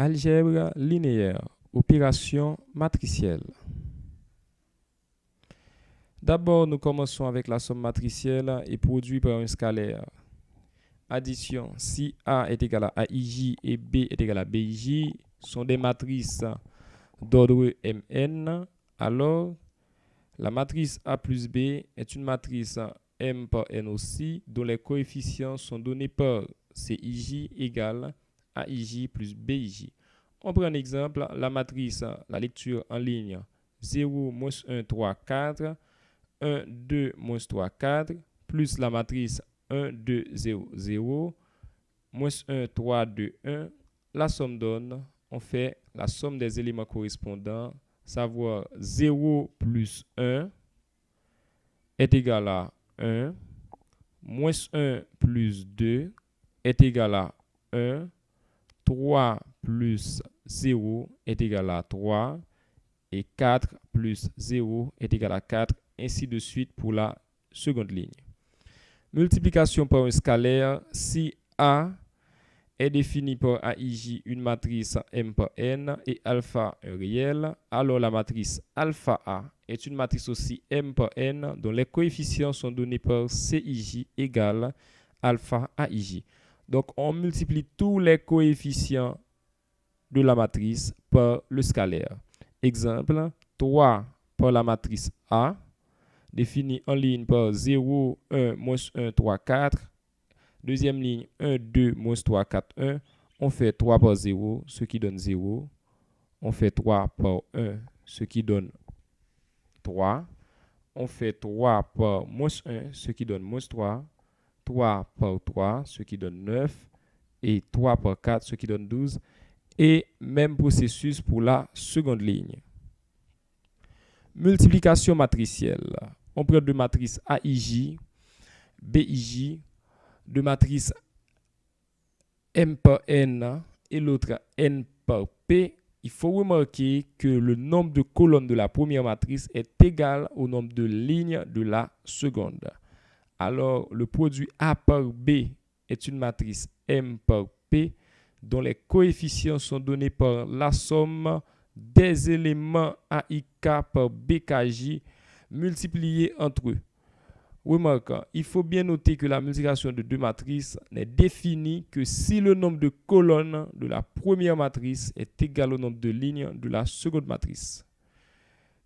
Algèbre linéaire, opération matricielle. D'abord, nous commençons avec la somme matricielle et produit par un scalaire. Addition, si A est égal à AIJ et B est égal à BIJ sont des matrices d'ordre Mn, alors la matrice A plus B est une matrice M par N aussi, dont les coefficients sont donnés par CIJ égale AIJ plus BIJ. On prend un exemple, la matrice, la lecture en ligne 0, moins 1, 3, 4, 1, 2, moins 3, 4, plus la matrice 1, 2, 0, 0, moins 1, 3, 2, 1. La somme donne, on fait la somme des éléments correspondants, savoir 0 plus 1 est égal à 1, moins 1 plus 2 est égal à 1, 3 plus 0 est égal à 3 et 4 plus 0 est égal à 4, ainsi de suite pour la seconde ligne. Multiplication par un scalaire, si A est défini par AIJ une matrice M par N et alpha un réel, alors la matrice alpha A est une matrice aussi M par N dont les coefficients sont donnés par CIJ égale alpha AIJ. Donc on multiplie tous les coefficients de la matrice par le scalaire. Exemple, 3 par la matrice A, définie en ligne par 0, 1, moins 1, 3, 4. Deuxième ligne, 1, 2, moins 3, 4, 1. On fait 3 par 0, ce qui donne 0. On fait 3 par 1, ce qui donne 3. On fait 3 par moins 1, ce qui donne moins 3. 3 par 3, ce qui donne 9. Et 3 par 4, ce qui donne 12. Et même processus pour la seconde ligne. Multiplication matricielle. On prend deux matrices AIJ, BIJ, deux matrices M par N et l'autre N par P. Il faut remarquer que le nombre de colonnes de la première matrice est égal au nombre de lignes de la seconde. Alors, le produit A par B est une matrice M par P dont les coefficients sont donnés par la somme des éléments AIK par BKJ multipliés entre eux. Remarque, il faut bien noter que la multiplication de deux matrices n'est définie que si le nombre de colonnes de la première matrice est égal au nombre de lignes de la seconde matrice.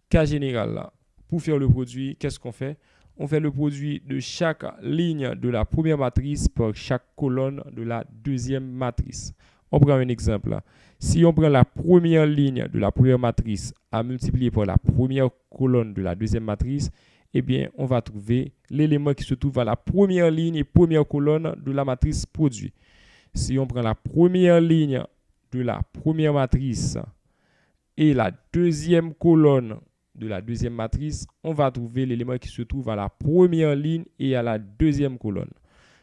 Cas général, pour faire le produit, qu'est-ce qu'on fait? On fait le produit de chaque ligne de la première matrice par chaque colonne de la deuxième matrice. On prend un exemple. Si on prend la première ligne de la première matrice à multiplier par la première colonne de la deuxième matrice, eh bien, on va trouver l'élément qui se trouve à la première ligne et première colonne de la matrice produit. Si on prend la première ligne de la première matrice et la deuxième colonne de la deuxième matrice, on va trouver l'élément qui se trouve à la première ligne et à la deuxième colonne.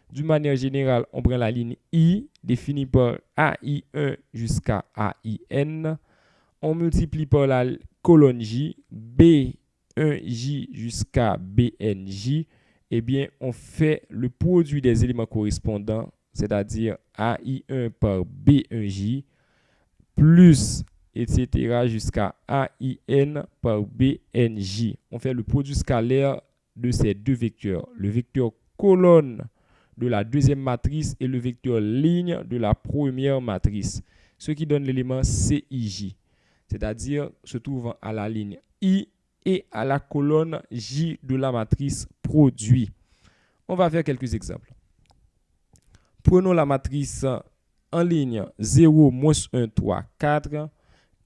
D'une manière générale, on prend la ligne I, définie par AI1 jusqu'à AIN. On multiplie par la colonne J, B1J jusqu'à BNJ. Eh bien, on fait le produit des éléments correspondants, c'est-à-dire AI1 par B1J, plus etc. jusqu'à AIN par BNJ. On fait le produit scalaire de ces deux vecteurs. Le vecteur colonne de la deuxième matrice et le vecteur ligne de la première matrice. Ce qui donne l'élément CIJ, c'est-à-dire se trouvant à la ligne I et à la colonne J de la matrice produit. On va faire quelques exemples. Prenons la matrice en ligne 0, moins 1, 3, 4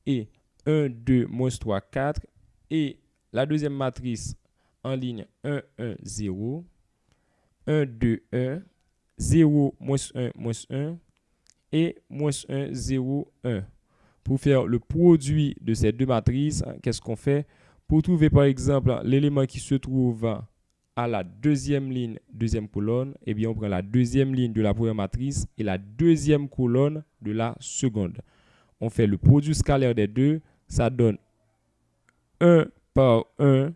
et 1, 2, moins 3, 4 et la deuxième matrice en ligne 1, 1, 0, 1, 2, 1, 0, moins 1 et moins 1, 0, 1. Pour faire le produit de ces deux matrices, qu'est-ce qu'on fait? Pour trouver par exemple l'élément qui se trouve à la deuxième ligne, deuxième colonne, eh bien on prend la deuxième ligne de la première matrice et la deuxième colonne de la seconde. On fait le produit scalaire des deux, ça donne 1 par 1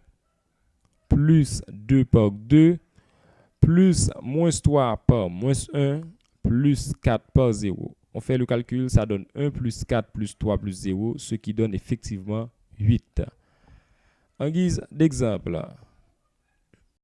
plus 2 par 2 plus moins 3 par moins 1 plus 4 par 0. On fait le calcul, ça donne 1 plus 4 plus 3 plus 0, ce qui donne effectivement 8. En guise d'exemple,